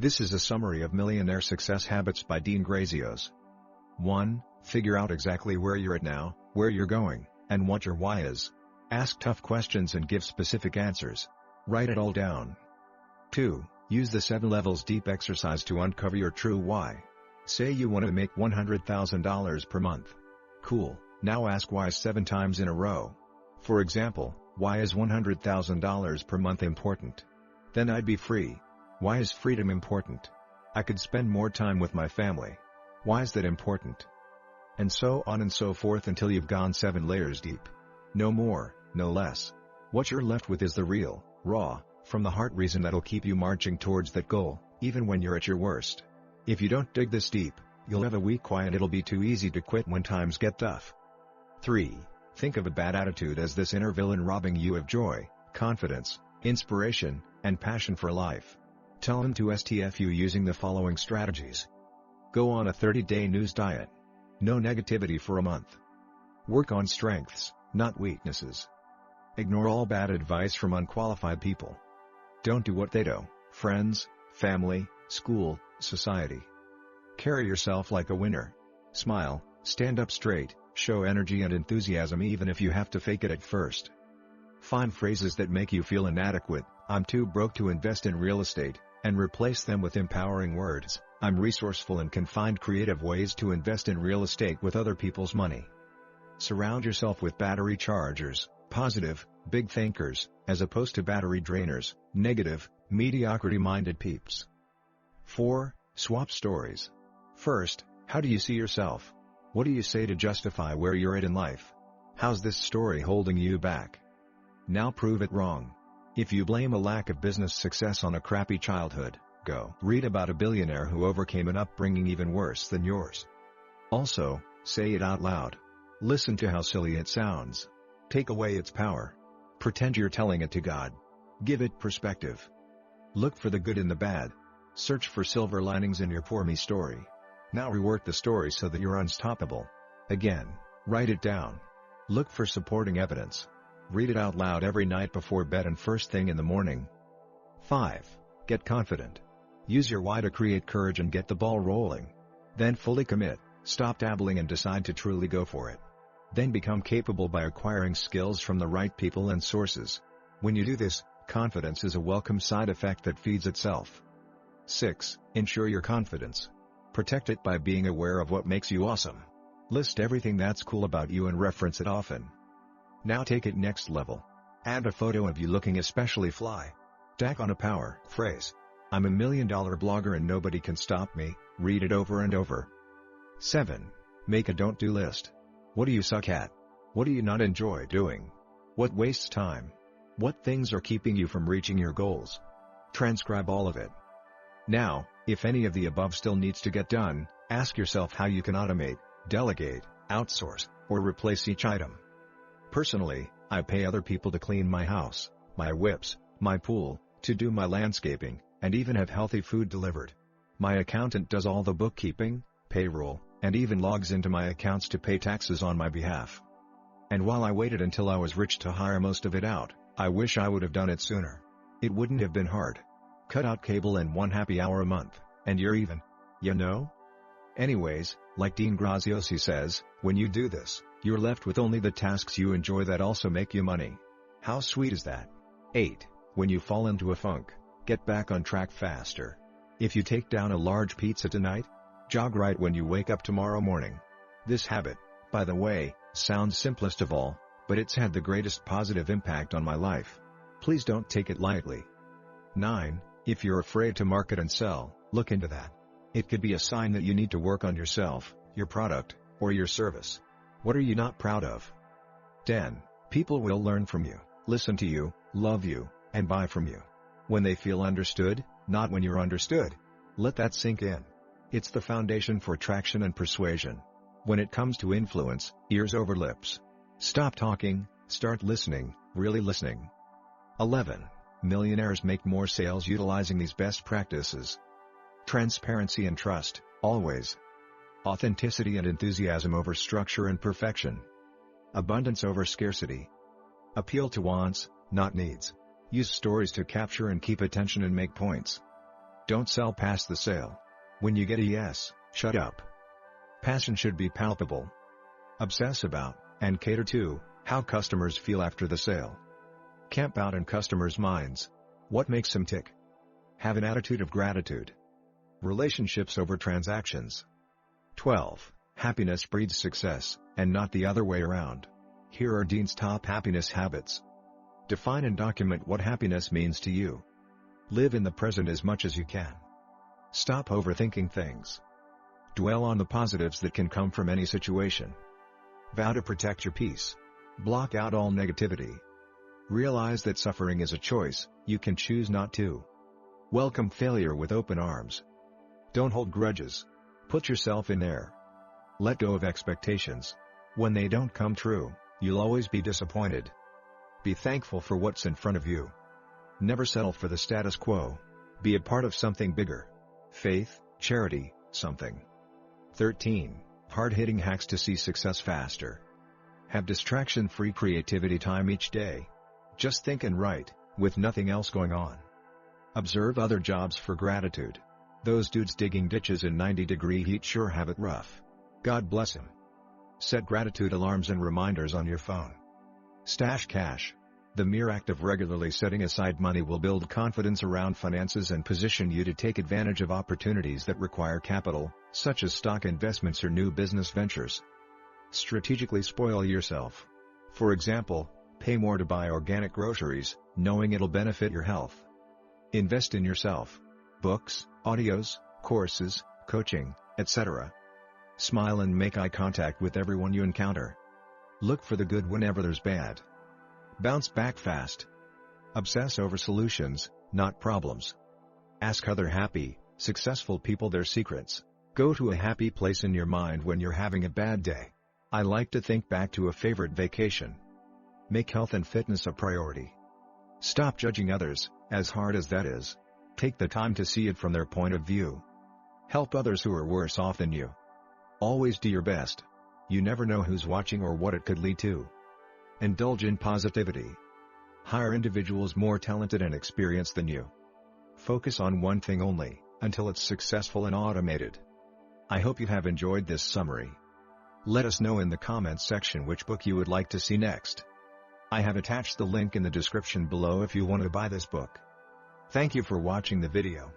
This is a summary of Millionaire Success Habits by Dean Graziosi. 1. Figure out exactly where you're at now, where you're going, and what your why is. Ask tough questions and give specific answers. Write it all down. 2. Use the 7 levels deep exercise to uncover your true why. Say you want to make $100,000 per month. Cool, now ask why 7 times in a row. For example, why is $100,000 per month important? Then I'd be free. Why is freedom important? I could spend more time with my family. Why is that important? And so on and so forth until you've gone 7 layers deep. No more, no less. What you're left with is the real, raw, from the heart reason that'll keep you marching towards that goal, even when you're at your worst. If you don't dig this deep, you'll have a weak why and it'll be too easy to quit when times get tough. 3. Think of a bad attitude as this inner villain robbing you of joy, confidence, inspiration, and passion for life. Tell him to STF you using the following strategies. Go on a 30-day news diet. No negativity for a month. Work on strengths, not weaknesses. Ignore all bad advice from unqualified people. Don't do what they do, friends, family, school, society. Carry yourself like a winner. Smile, stand up straight, show energy and enthusiasm even if you have to fake it at first. Find phrases that make you feel inadequate. I'm too broke to invest in real estate, and replace them with empowering words. I'm resourceful and can find creative ways to invest in real estate with other people's money. Surround yourself with battery chargers, positive, big thinkers, as opposed to battery drainers, negative, mediocrity-minded peeps. 4. Swap stories. First, how do you see yourself? What do you say to justify where you're at in life? How's this story holding you back? Now prove it wrong. If you blame a lack of business success on a crappy childhood, go read about a billionaire who overcame an upbringing even worse than yours. Also, say it out loud. Listen to how silly it sounds. Take away its power. Pretend you're telling it to God. Give it perspective. Look for the good in the bad. Search for silver linings in your poor me story. Now rework the story so that you're unstoppable. Again, write it down. Look for supporting evidence. Read it out loud every night before bed and first thing in the morning. 5. Get confident. Use your why to create courage and get the ball rolling. Then fully commit, stop dabbling and decide to truly go for it. Then become capable by acquiring skills from the right people and sources. When you do this, confidence is a welcome side effect that feeds itself. 6. Ensure your confidence. Protect it by being aware of what makes you awesome. List everything that's cool about you and reference it often. Now take it next level. Add a photo of you looking especially fly. Tack on a power phrase. I'm a $1 million blogger and nobody can stop me. Read it over and over. 7. Make a don't-do list. What do you suck at? What do you not enjoy doing? What wastes time? What things are keeping you from reaching your goals? Transcribe all of it. Now, if any of the above still needs to get done, ask yourself how you can automate, delegate, outsource, or replace each item. Personally, I pay other people to clean my house, my whips, my pool, to do my landscaping, and even have healthy food delivered. My accountant does all the bookkeeping, payroll, and even logs into my accounts to pay taxes on my behalf. And while I waited until I was rich to hire most of it out, I wish I would have done it sooner. It wouldn't have been hard. Cut out cable and 1 happy hour a month, and you're even. You know? Anyways, like Dean Graziosi says, when you do this, you're left with only the tasks you enjoy that also make you money. How sweet is that? 8. When you fall into a funk, get back on track faster. If you take down a large pizza tonight, jog right when you wake up tomorrow morning. This habit, by the way, sounds simplest of all, but it's had the greatest positive impact on my life. Please don't take it lightly. 9. If you're afraid to market and sell, look into that. It could be a sign that you need to work on yourself, your product, or your service. What are you not proud of? 10. People will learn from you, listen to you, love you, and buy from you. When they feel understood, not when you're understood. Let that sink in. It's the foundation for traction and persuasion. When it comes to influence, ears over lips. Stop talking, start listening, really listening. 11. Millionaires make more sales utilizing these best practices. Transparency and trust, always. Authenticity and enthusiasm over structure and perfection. Abundance over scarcity. Appeal to wants, not needs. Use stories to capture and keep attention and make points. Don't sell past the sale. When you get a yes, shut up. Passion should be palpable. Obsess about, and cater to, how customers feel after the sale. Camp out in customers' minds. What makes them tick? Have an attitude of gratitude. Relationships over transactions. 12. Happiness breeds success, and not the other way around. Here are Dean's top happiness habits. Define and document what happiness means to you. Live in the present as much as you can. Stop overthinking things. Dwell on the positives that can come from any situation. Vow to protect your peace. Block out all negativity. Realize that suffering is a choice, you can choose not to. Welcome failure with open arms. Don't hold grudges. Put yourself in there. Let go of expectations. When they don't come true, you'll always be disappointed. Be thankful for what's in front of you. Never settle for the status quo. Be a part of something bigger. Faith, charity, something. 13. Hard-hitting hacks to see success faster. Have distraction-free creativity time each day. Just think and write, with nothing else going on. Observe other jobs for gratitude. Those dudes digging ditches in 90-degree heat sure have it rough. God bless him. Set gratitude alarms and reminders on your phone. Stash cash. The mere act of regularly setting aside money will build confidence around finances and position you to take advantage of opportunities that require capital, such as stock investments or new business ventures. Strategically spoil yourself. For example, pay more to buy organic groceries, knowing it'll benefit your health. Invest in yourself. Books, audios, courses, coaching, etc. Smile and make eye contact with everyone you encounter. Look for the good whenever there's bad. Bounce back fast. Obsess over solutions, not problems. Ask other happy, successful people their secrets. Go to a happy place in your mind when you're having a bad day. I like to think back to a favorite vacation. Make health and fitness a priority. Stop judging others, as hard as that is. Take the time to see it from their point of view. Help others who are worse off than you. Always do your best. You never know who's watching or what it could lead to. Indulge in positivity. Hire individuals more talented and experienced than you. Focus on one thing only, until it's successful and automated. I hope you have enjoyed this summary. Let us know in the comments section which book you would like to see next. I have attached the link in the description below if you want to buy this book. Thank you for watching the video.